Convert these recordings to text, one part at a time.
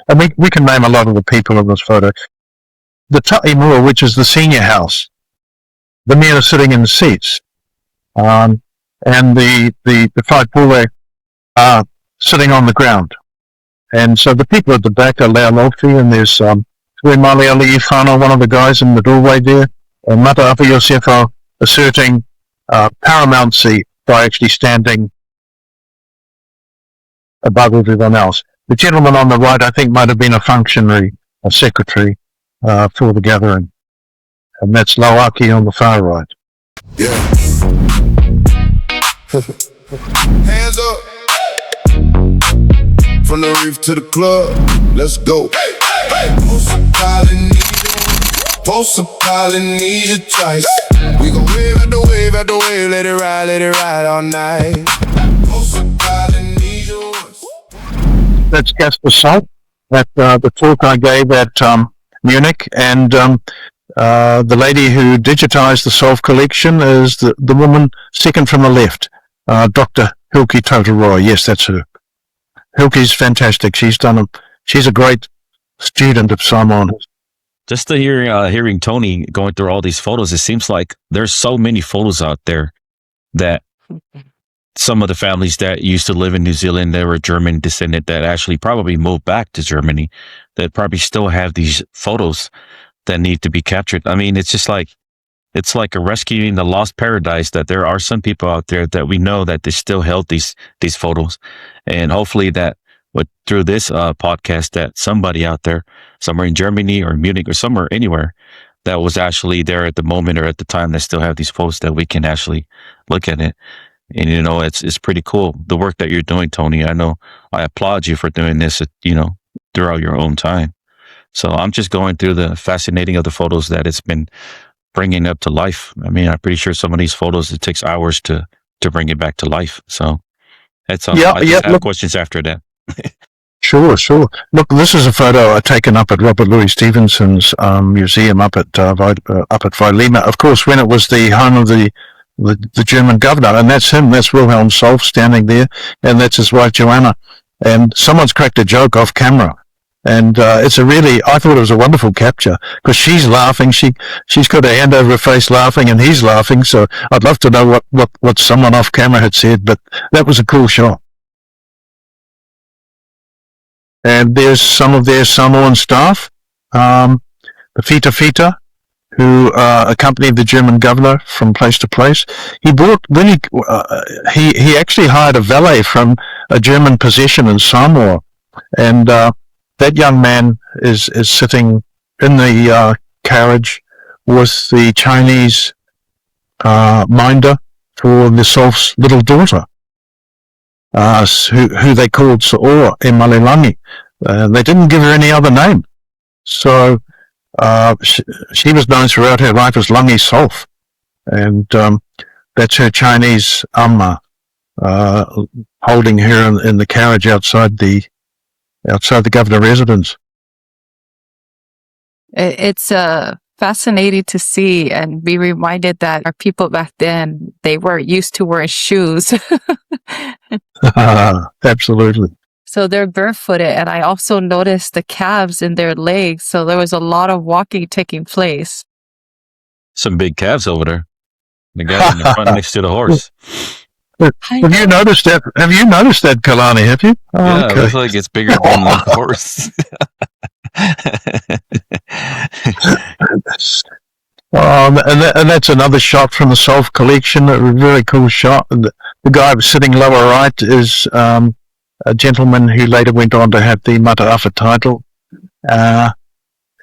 And we can name a lot of the people in this photo. The ta'i mua, which is the senior house, the men are sitting in the seats, and the five pule are sitting on the ground. And so the people at the back are Lauaki, and there's Mali Ali Ifano, one of the guys in the doorway there, and Mataafa Iosefo asserting paramountcy by actually standing above everyone else. The gentleman on the right, I think, might have been a functionary, a secretary for the gathering. And that's Lauaki on the far right. Yeah. Hands up. From the reef to the club. Let's go. Post a Polynesia choice. We gon' wave at the wave at the wave. Let it ride all night. Post a Polynesia. That's Gasper Solf, that the talk I gave at Munich, and the lady who digitized the Solf Collection is the woman second from the left, Dr. Hilke Totoro. Yes, that's her. Hilke's fantastic. She's a great student of Samoan. Just to hearing Tony going through all these photos, it seems like there's so many photos out there that some of the families that used to live in New Zealand, they were German descendant that actually probably moved back to Germany, that probably still have these photos that need to be captured. I mean, it's like a rescuing the lost paradise, that there are some people out there that we know that they still held these photos. And hopefully that through this podcast, that somebody out there somewhere in Germany or Munich or somewhere anywhere that was actually there at the moment or at the time that still have these photos, that we can actually look at it. And, you know, it's pretty cool, the work that you're doing, Tony. I know I applaud you for doing this, you know, throughout your own time. So I'm just going through the fascinating of the photos that it's been bringing up to life. I mean, I'm pretty sure some of these photos, it takes hours to bring it back to life. So that's I have questions after that. Sure. Look, this is a photo taken up at Robert Louis Stevenson's museum up at Vailima. Of course, when it was the home of the German governor, and that's him. That's Wilhelm Solf standing there, and that's his wife Joanna. And someone's cracked a joke off camera, and I thought it was a wonderful capture, because she's laughing. She's got her hand over her face laughing, and he's laughing. So I'd love to know what someone off camera had said, but that was a cool shot. And there's some of their Samoan staff, the Fita, who accompanied the German governor from place to place. He actually hired a valet from a German possession in Samoa, and that young man is sitting in the carriage with the Chinese minder for the Solf's little daughter, who they called Samoa e Malilangi. They didn't give her any other name, so she was known throughout her life as Langi Solf, and that's her Chinese amma holding her in the carriage outside the governor residence. It's fascinating to see and be reminded that our people back then, they were used to wearing shoes. Absolutely. So they're barefooted, and I also noticed the calves in their legs. So there was a lot of walking taking place. Some big calves over there. The guy in the front next to the horse. Have you noticed that? Have you noticed that, Kalani? Have you? Oh, yeah, okay. It looks like it's bigger than the horse. And that's another shot from the Solf Collection. A very cool shot. The guy sitting lower right is a gentleman who later went on to have the Mataafa title,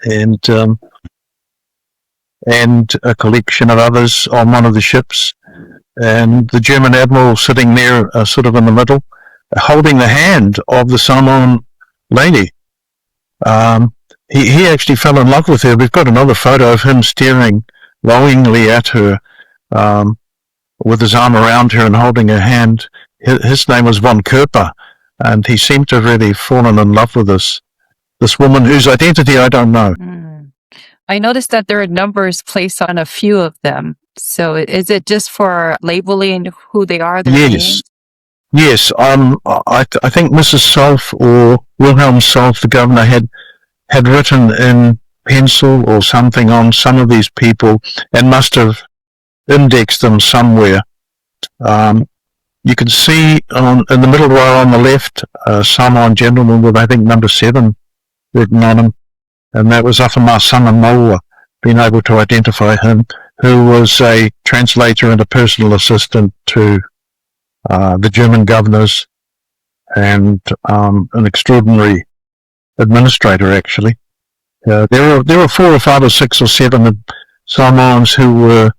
and a collection of others on one of the ships. And the German admiral sitting there, sort of in the middle, holding the hand of the Samoan lady. He actually fell in love with her. We've got another photo of him staring longingly at her, with his arm around her and holding her hand. His name was Von Köper, and he seemed to have really fallen in love with this woman whose identity I don't know. I noticed that there are numbers placed on a few of them. So is it just for labeling who they are? Yes. Yes, I think Mrs. Solf or Wilhelm Solf, the governor, had written in pencil or something on some of these people and must have indexed them somewhere. You can see in the middle row on the left, a Samoan gentleman with, I think, number 7 written on him, and that was Afamasaga Moa, being able to identify him, who was a translator and a personal assistant to the German governors and an extraordinary administrator, actually. There were 4 or 5 or 6 or 7 Samoans who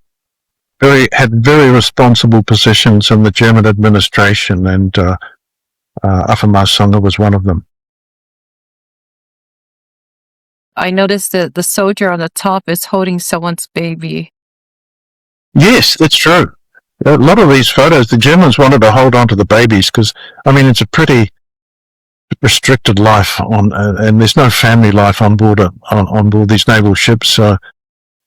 had very responsible positions in the German administration, and Afamasaga was one of them. I noticed that the soldier on the top is holding someone's baby. Yes, that's true. A lot of these photos, the Germans wanted to hold on to the babies because, I mean, it's a pretty restricted life and there's no family life on board these naval ships. So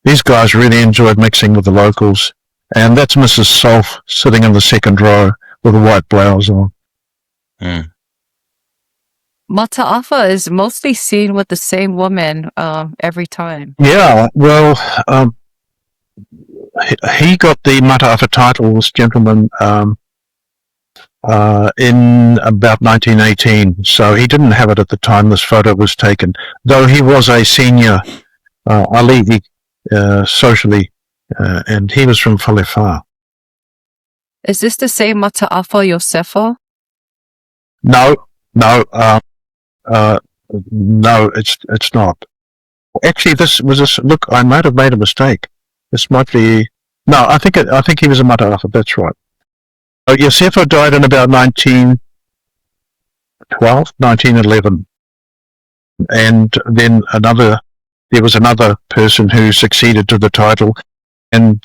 these guys really enjoyed mixing with the locals. And that's Mrs. Solf sitting in the second row with a white blouse on. Mm. Mataafa is mostly seen with the same woman every time. Yeah, well, he got the Mataafa title, this gentleman, in about 1918. So he didn't have it at the time this photo was taken, though he was a senior alii socially, and he was from Photographic. Is this the same Mataafa Iosefo? No, it's not. Actually, this was look. I might have made a mistake. This might be. No, I think he was a Mataafa. That's right. Iosefo died in about 1912, 1911, and then there was another person who succeeded to the title, and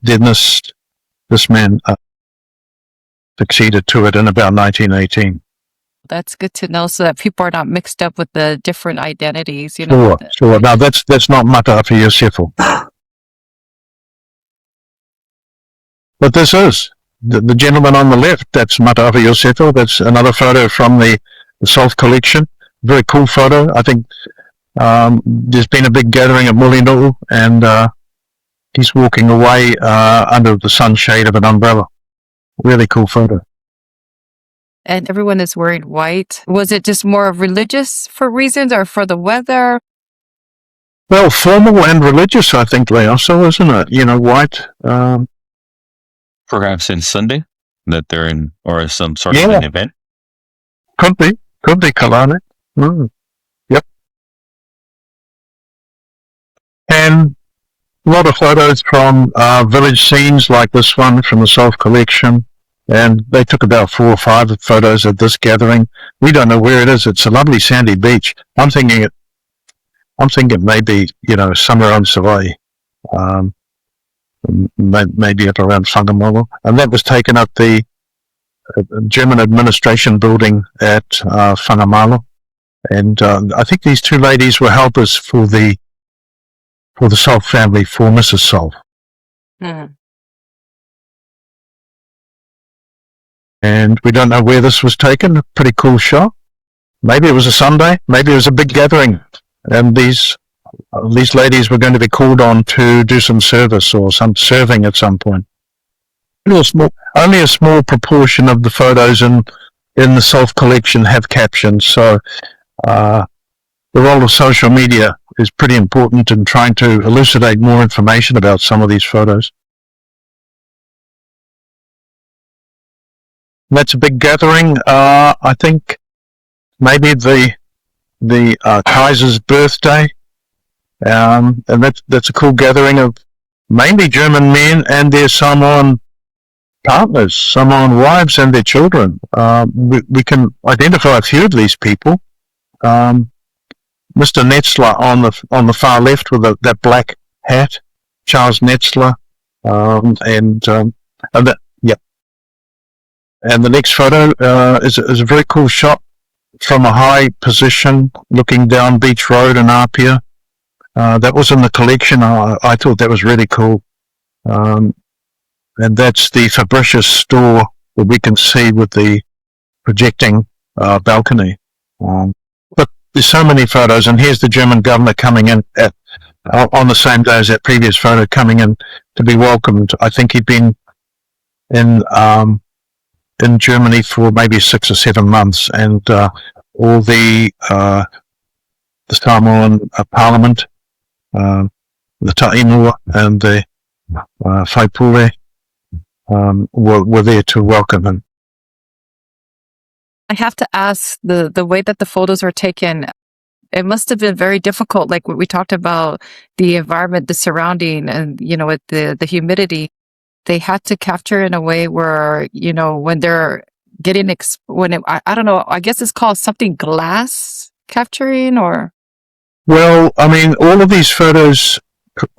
then this man succeeded to it in about 1918. That's good to know, so that people are not mixed up with the different identities. You know. Sure. Now that's not Mataafa Iosefo. But this is the gentleman on the left. That's Mataafa Iosefo. That's another photo from the Solf Collection. Very cool photo. I think there's been a big gathering at Mulinuu, and he's walking away under the sunshade of an umbrella. Really cool photo. And everyone is wearing white. Was it just more of religious for reasons or for the weather? Well, formal and religious, I think they are, so isn't it? You know, white. Perhaps in Sunday that they're in, or some sort of an event. Could be Kalane. Yep. And a lot of photos from village scenes like this one from the Solf Collection. And they took about 4 or 5 photos at this gathering. We don't know where it is. It's a lovely sandy beach. I'm thinking it may be, somewhere on Savai. Maybe up around Whangamoa. And that was taken at the German administration building at Whangamalo. And I think these 2 ladies were helpers for the Solf family, for Mrs. Solf. Hmm. And we don't know where this was taken. A pretty cool shot. Maybe it was a Sunday. Maybe it was a big gathering. And these ladies were going to be called on to do some service or some serving at some point. Only a small proportion of the photos in the Solf Collection have captions. So the role of social media is pretty important in trying to elucidate more information about some of these photos. That's a big gathering. I think maybe the Kaiser's birthday, and that's a cool gathering of mainly German men and their Samoan partners, Samoan wives and their children. We can identify a few of these people. Mr. Netzler on the far left with that black hat, Charles Netzler, And the next photo is a very cool shot from a high position looking down Beach Road in Apia. That was in the collection. I thought that was really cool. And that's the Fabricius store that we can see with the projecting balcony. But there's so many photos, and here's the German governor coming in on the same day as that previous photo, coming in to be welcomed. I think he'd been in Germany for maybe 6 or 7 months, and all the Samoan Parliament, the Tainua and the Whaipule were there to welcome him. I have to ask, the way that the photos are taken, it must have been very difficult. Like what we talked about, the environment, the surrounding, and with the humidity, they had to capture in a way where when they're getting I don't know. I guess it's called something glass capturing, or. Well, I mean, all of these photos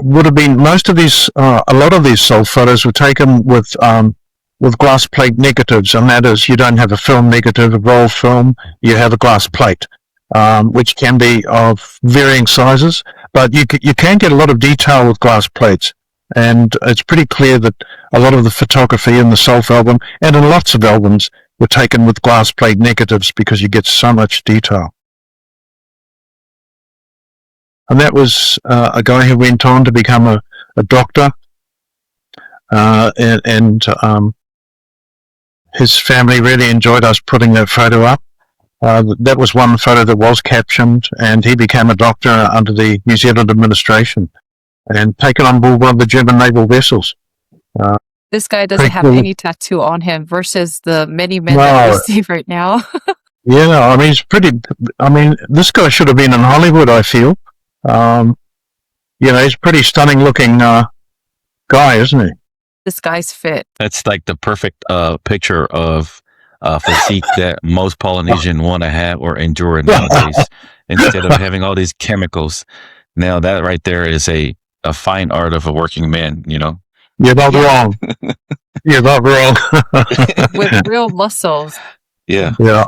would have been, most of these, a lot of these Solf photos were taken with glass plate negatives, and that is, you don't have a film negative, a roll film, you have a glass plate, which can be of varying sizes, but you can get a lot of detail with glass plates, and it's pretty clear that a lot of the photography in the Solf album, and in lots of albums, were taken with glass plate negatives because you get so much detail. And that was a guy who went on to become a doctor, and his family really enjoyed us putting that photo up. That was one photo that was captioned, and he became a doctor under the New Zealand administration and taken on board one of the German naval vessels. This guy doesn't have any tattoo on him versus the many men that we see right now. Yeah, I mean, this guy should have been in Hollywood, I feel. He's a pretty stunning looking guy, isn't he? This guy's fit. That's like the perfect picture of physique that most Polynesian want to have or endure nowadays. Instead of having all these chemicals, now that right there is a fine art of a working man. You're not wrong. You're not wrong. With real muscles. Yeah. Yeah.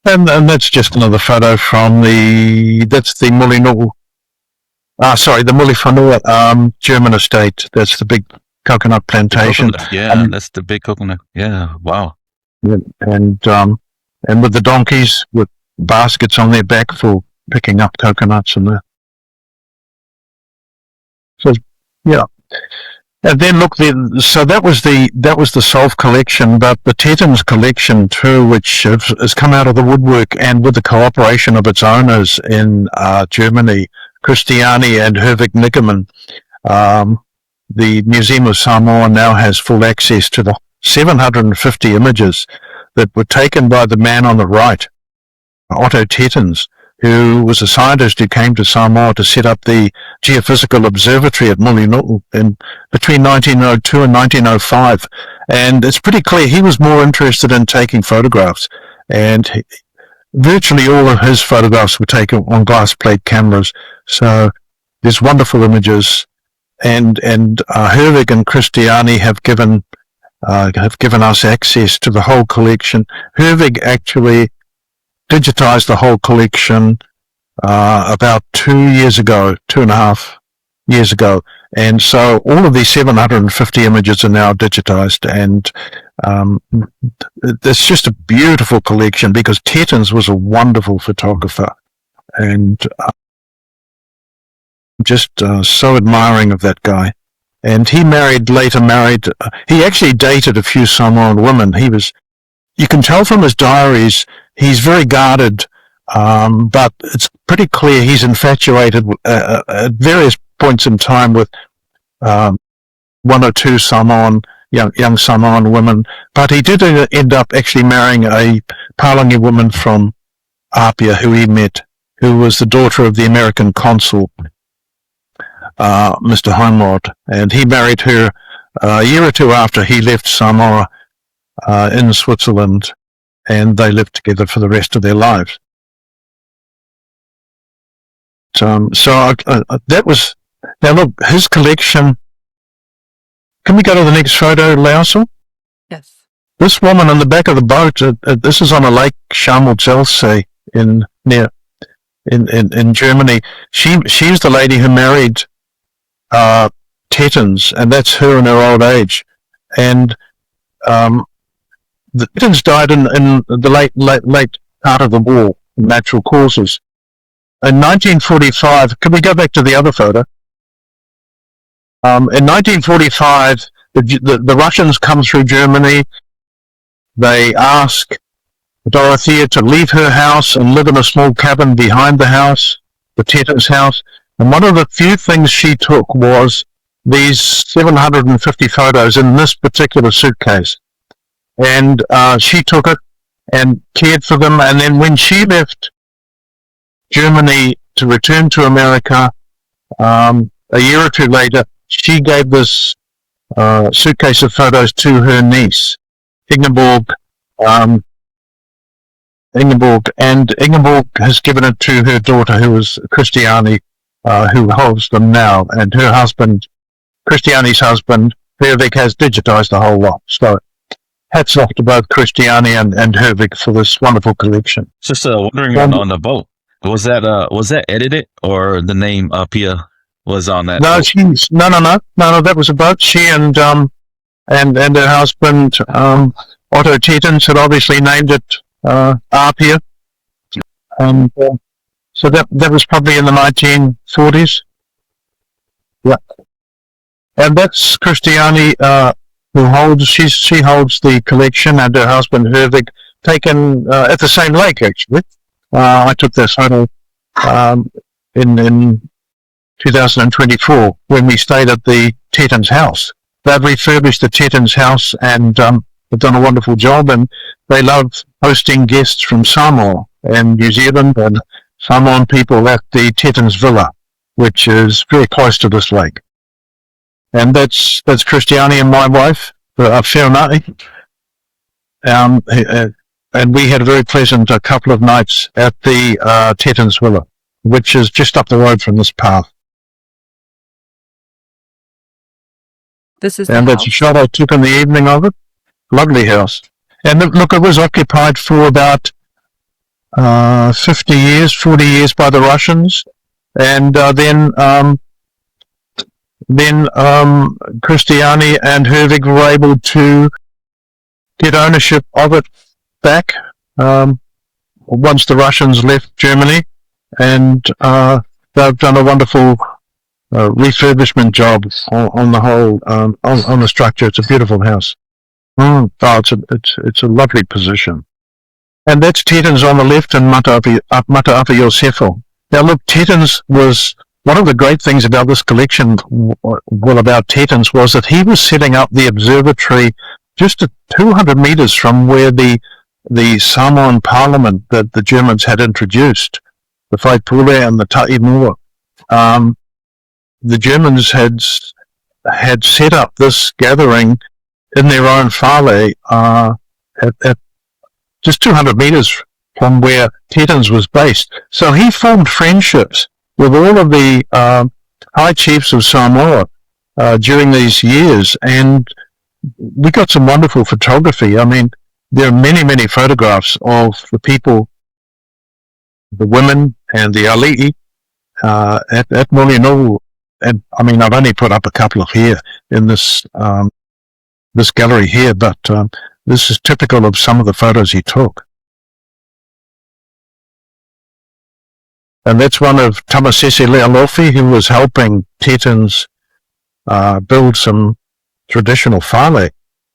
And that's just another photo from the Mulinuu. The Mulifanua German estate. That's the big coconut plantation. Yeah, that's the big coconut. Yeah, wow. And with the donkeys with baskets on their back for picking up coconuts and that. So yeah. And then look, so that was the Solf Collection, but the Tetens Collection too, which has come out of the woodwork, and with the cooperation of its owners in Germany, Christiani and Herwig Nickerman, the Museum of Samoa now has full access to the 750 images that were taken by the man on the right, Otto Tetens, who was a scientist who came to Samoa to set up the Geophysical Observatory at Mulinuu between 1902 and 1905. And it's pretty clear he was more interested in taking photographs. And virtually all of his photographs were taken on glass plate cameras. So there's wonderful images. And Herwig and Christiani have given us access to the whole collection. Herwig actually digitized the whole collection about 2.5 years ago, and so all of these 750 images are now digitized, and it's just a beautiful collection because Tetens was a wonderful photographer, and just so admiring of that guy. And he he actually dated a few Samoan women. You can tell from his diaries, he's very guarded, but it's pretty clear he's infatuated at various points in time with one or two young Samoan women. But he did end up actually marrying a Palangi woman from Apia who he met, who was the daughter of the American consul, Mr. Homrod. And he married her a year or two after he left Samoa in Switzerland, and they lived together for the rest of their lives. That was, now look, his collection. Can we go to the next photo, Lauso? Yes. This woman in the back of the boat, this is on a lake, Scharmel-Zellsee in Germany. She's the lady who married Tetens, and that's her in her old age. And the Tetens died in the late part of the war, natural causes. In 1945, can we go back to the other photo? In 1945, the Russians come through Germany. They ask Dorothea to leave her house and live in a small cabin behind the house, the Tetens house. And one of the few things she took was these 750 photos in this particular suitcase. And she took it and cared for them. And then when she left Germany to return to America, a year or two later, she gave this suitcase of photos to her niece, Ingeborg, and Ingeborg has given it to her daughter, who is Christiane, who holds them now, and her husband, Christiane's husband, Herwig, has digitized the whole lot. So hats off to both Christiane and Herwig for this wonderful collection. Just wondering on the boat, was that edited, or the name Apia was on that? No, no, that was a boat. She and her husband, Otto Tetens, had obviously named it Apia, and so that was probably in the 1940s. Yeah, and that's Christiane, who holds she holds the collection, and her husband Herwig, taken at the same lake actually. I took this photo in 2024 when we stayed at the Tetens house. They've refurbished the Tetens house and they've done a wonderful job, and they love hosting guests from Samoa and New Zealand and Samoan people at the Tetens Villa, which is very close to this lake. And that's Christiane and my wife, Whirnai. And we had a very pleasant couple of nights at the Tetens Villa, which is just up the road from this path. This is and that's a shot I took in the evening of it. Lovely house. And look, it was occupied for about 40 years by the Russians. And then Christiane and Herwig were able to get ownership of it back once the Russians left Germany. And they've done a wonderful refurbishment job on the whole, on the structure. It's a beautiful house. It's a lovely position. And that's Tetens on the left and Mataafa Iosefo. Now look, Tetens was, one of the great things about this collection, about Tetens, was that he was setting up the observatory just at 200 meters from where the Samoan Parliament that the Germans had introduced, the Whaipule and the Taimua. The Germans had set up this gathering in their own whale at just 200 meters from where Tetens was based. So he formed friendships with all of the high chiefs of Samoa during these years, and we got some wonderful photography. I mean, there are many, many photographs of the people, the women and the ali'i at Mulinuu. And I mean, I've only put up a couple of here in this this gallery here, but this is typical of some of the photos he took. And that's one of Tamasese Lealofi, who was helping Tetens build some traditional whale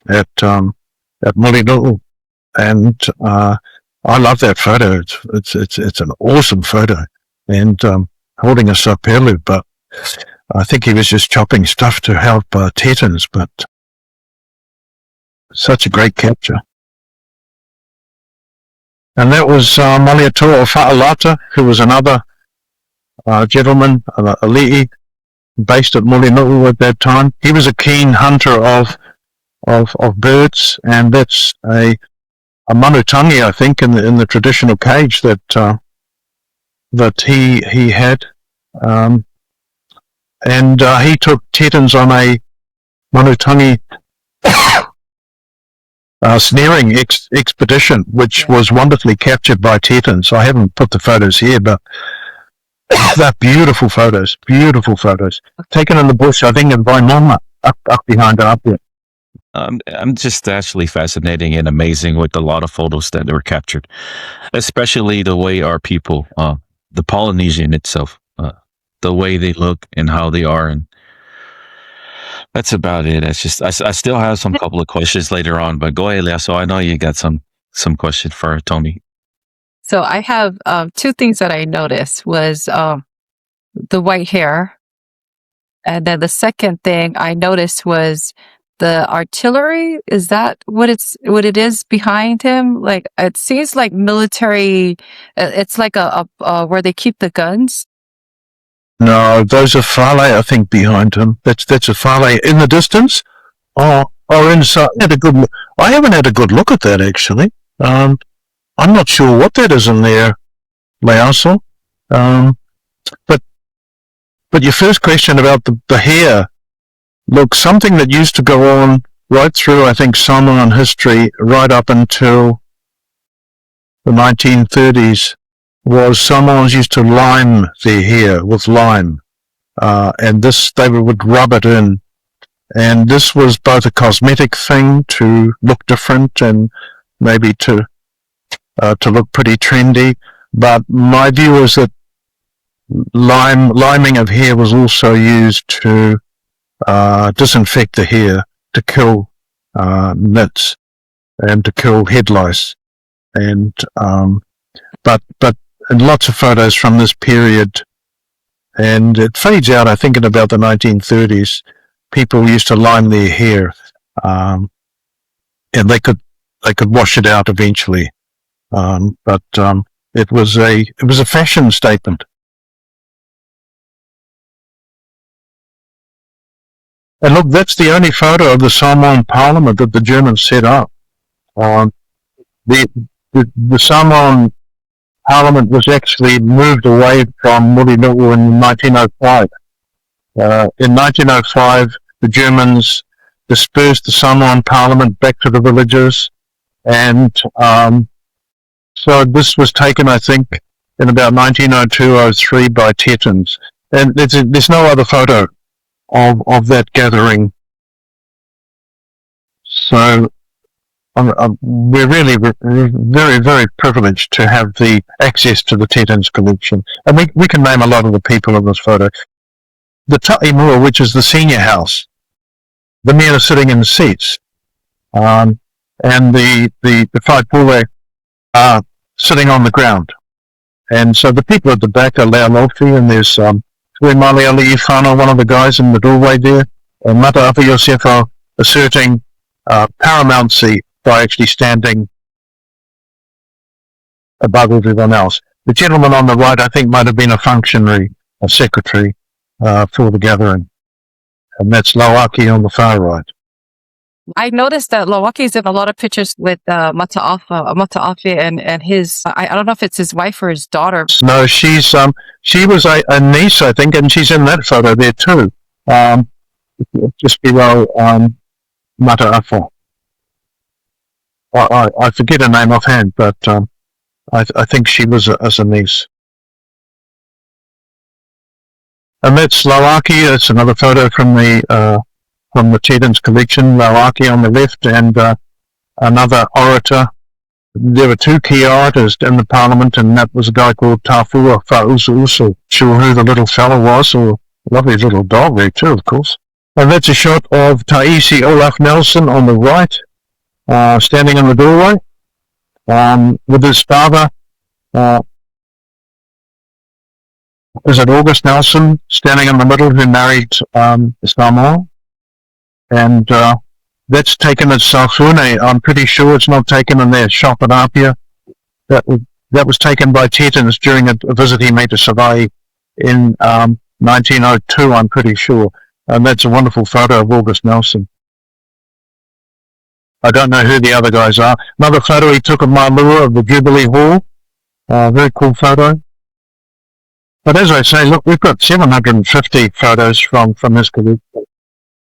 at Mulinuu. And I love that photo. It's an awesome photo, and holding a sapelu, but I think he was just chopping stuff to help Tetens, but such a great capture. And that was Maliatoa Fa'alata, who was another gentleman, ali'i, based at Mulinuu at that time. He was a keen hunter of birds, and that's a manutangi, I think, in the traditional cage that he had. And he took Tetens on a manutangi snaring expedition, which was wonderfully captured by Tetens. I haven't put the photos here, but they're beautiful photos, taken in the bush, I think in Vailima, up behind Apia. I'm just actually fascinating and amazing with a lot of photos that were captured, especially the way our people, the Polynesian itself, the way they look and how they are. And that's about it. It's just, I still have some couple of questions later on, but go ahead, Leah. So I know you got some question for Tony. So I have two things that I noticed was the white hair. And then the second thing I noticed was the artillery. Is that what it is behind him? Like, it seems like military. It's like a where they keep the guns. No, those are Fale, I think, behind him. That's a Fale in the distance. Or inside. I haven't had a good look at that, actually. I'm not sure what that is in there, Leaso. But your first question about the hair, look, something that used to go on right through, I think, Samoan history, right up until the 1930s, was Samoans used to lime their hair with lime, and they would rub it in. And this was both a cosmetic thing to look different and maybe to look pretty trendy. But my view is that liming of hair was also used to disinfect the hair, to kill nits and to kill head lice. And but in lots of photos from this period, and it fades out, I think, in about the 1930s, people used to lime their hair, and they could wash it out eventually. But it was a fashion statement. And look, that's the only photo of the Samoan Parliament that the Germans set up. The Samoan Parliament was actually moved away from Mulinuu in 1905. In 1905, the Germans dispersed the Samoan Parliament back to the villages, and so this was taken, I think, in about 1902-03 by Tetens. And there's no other photo of that gathering. So we're really very, very privileged to have the access to the Tetens collection. And we can name a lot of the people in this photo. The Ta'i Mua, which is the senior house, the men are sitting in the seats, and the Whaipule are sitting on the ground. And so the people at the back are Lauaki, and there's Tuemali Ali Ifano, one of the guys in the doorway there, and Mataafa Iosefo asserting paramountcy by actually standing above everyone else. The gentleman on the right, I think, might have been a functionary, a secretary for the gathering. And that's Lauaki on the far right. I noticed that Lauaki's in a lot of pictures with Mataafa and his, I don't know if it's his wife or his daughter. No, she was a niece, I think, and she's in that photo there too. Just below Mataafa. I forget her name offhand, but I think she was as a niece. And that's Lauaki. It's another photo from the Tetens Collection. Lauaki on the left, and another orator. There were two key orators in the Parliament, and that was a guy called Tafua Fa'usu. Sure who the little fellow was, or a lovely little dog there too, of course. And that's a shot of Taisi Olaf Nelson on the right, standing in the doorway, with his father. Is it August Nelson standing in the middle, who married Samoa? And that's taken at Salfune. I'm pretty sure it's not taken in their shop at Apia. That was taken by Tetens during a visit he made to Savai'i in 1902, I'm pretty sure. And that's a wonderful photo of August Nelson. I don't know who the other guys are. Another photo he took of Malua of the Jubilee Hall. Very cool photo. But as I say, look, we've got 750 photos from this collection.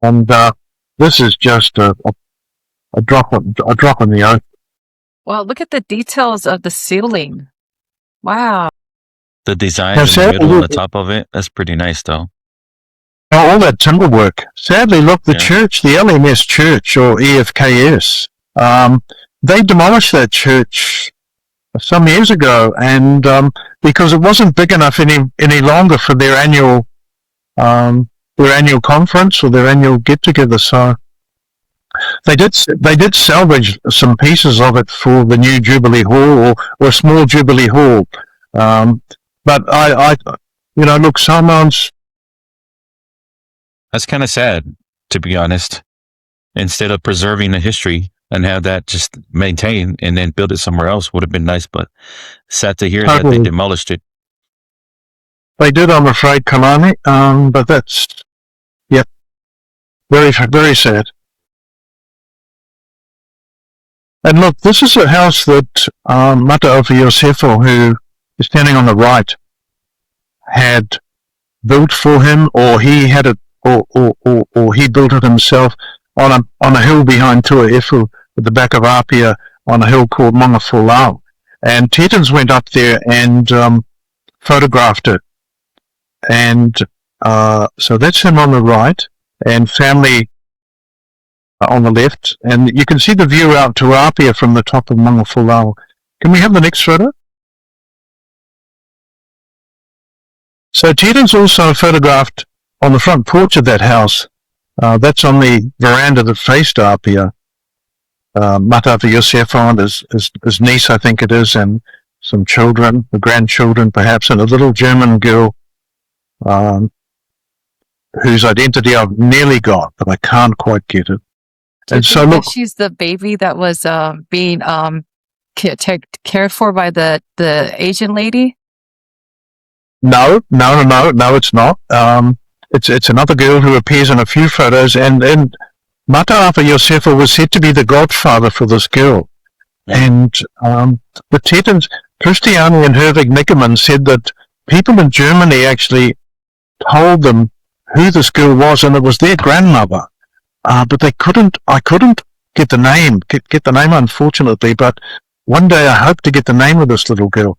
And this is just a drop in the ocean. Well, look at the details of the ceiling. Wow. The design in the middle on the top of it, that's pretty nice though. all that timber work. Sadly, look, the Yeah. church, the LMS church or EFKS, they demolished that church some years ago, and because it wasn't big enough any longer for their annual conference or their annual get together. So they did salvage some pieces of it for the new Jubilee Hall or a small Jubilee Hall. But I look, Samoans. That's kind of sad, to be honest. Instead of preserving the history and have that just maintained and then build it somewhere else would have been nice, but sad to hear that they demolished it. They did, I'm afraid, Kalani. But that's, yep, very, very sad. And look, this is a house that Mataafa Iosefo, who is standing on the right, had built for him, or he had it, or he built it himself on a hill behind Tuaefu at the back of Apia, on a hill called Mauga Fulau. And Tetens went up there and photographed it. And so that's him on the right, and family on the left. And you can see the view out to Apia from the top of Mauga Fulau. Can we have the next photo? So Tetens also photographed on the front porch of that house. That's on the veranda that faced Apia. Mataafa Iosefo and his niece, I think it is, and some children, the grandchildren perhaps, and a little German girl whose identity I've nearly got, but I can't quite get it. And so look, she's the baby that was being cared for by the Asian lady. No, it's not. It's another girl who appears in a few photos, and Mataafa Iosefo was said to be the godfather for this girl. And the Tetens, Christiani and Herwig Nickerman said that people in Germany actually told them who this girl was, and it was their grandmother. But I couldn't get the name, get the name, unfortunately, but one day I hope to get the name of this little girl.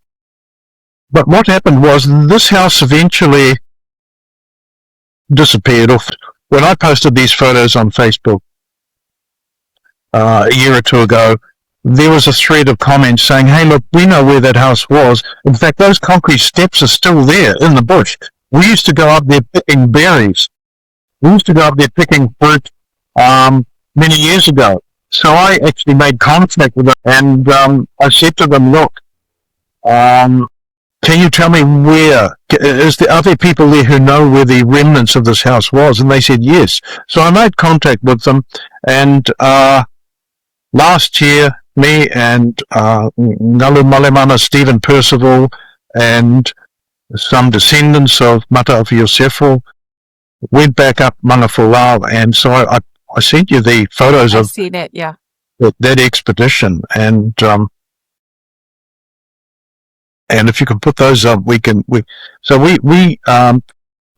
But what happened was this house eventually disappeared off. When I posted these photos on Facebook a year or two ago, there was a thread of comments saying, hey, look, we know where that house was. In fact, those concrete steps are still there in the bush. We used to go up there picking berries. We used to go up there picking fruit many years ago. So I actually made contact with them, and I said to them, look, can you tell me where? Are there people there who know where the remnants of this house was? And they said yes. So I made contact with them, and last year, me and Ngalu Malemana, Stephen Percival, and some descendants of Mataafa Iosefo went back up Mauga Fulau, and so I sent you the photos I've seen it, yeah. that expedition, and if you can put those up, we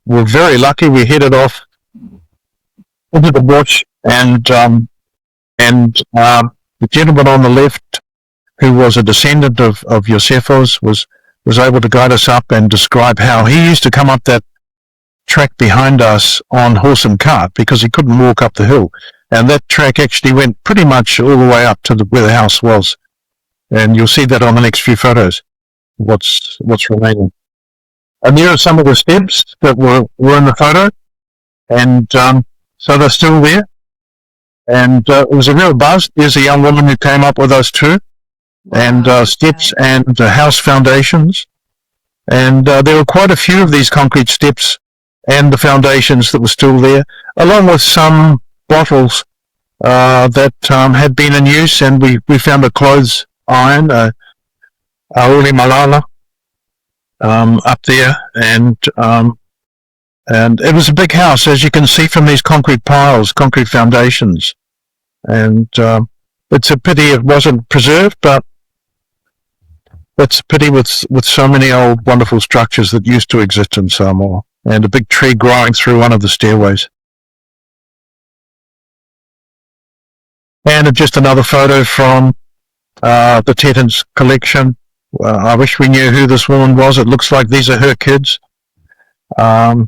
were very lucky. We headed off into the bush, and the gentleman on the left, who was a descendant of Iosefo's, was able to guide us up and describe how he used to come up that track behind us on horse and cart because he couldn't walk up the hill, and that track actually went pretty much all the way up to where the house was, and you'll see that on the next few photos. What's remaining, and there are some of the steps that were in the photo, and so they're still there, and it was a real buzz. There's a young woman who came up with us too, and steps and house foundations, and there were quite a few of these concrete steps and the foundations that were still there, along with some bottles that had been in use, and we found a clothes iron, Auli Malala, up there, and it was a big house, as you can see from these concrete piles, concrete foundations, and it's a pity it wasn't preserved, but it's a pity with so many old wonderful structures that used to exist in Samoa, and a big tree growing through one of the stairways. And just another photo from the Tetens Collection. I wish we knew who this woman was. It looks like these are her kids. But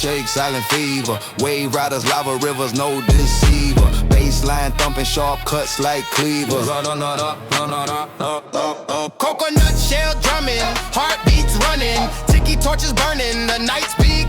shake, silent fever. Wave riders, lava rivers, no deceiver. Baseline thumping, sharp cuts like cleavers. Coconut shell drumming, heartbeats running, tiki torches burning, the nights be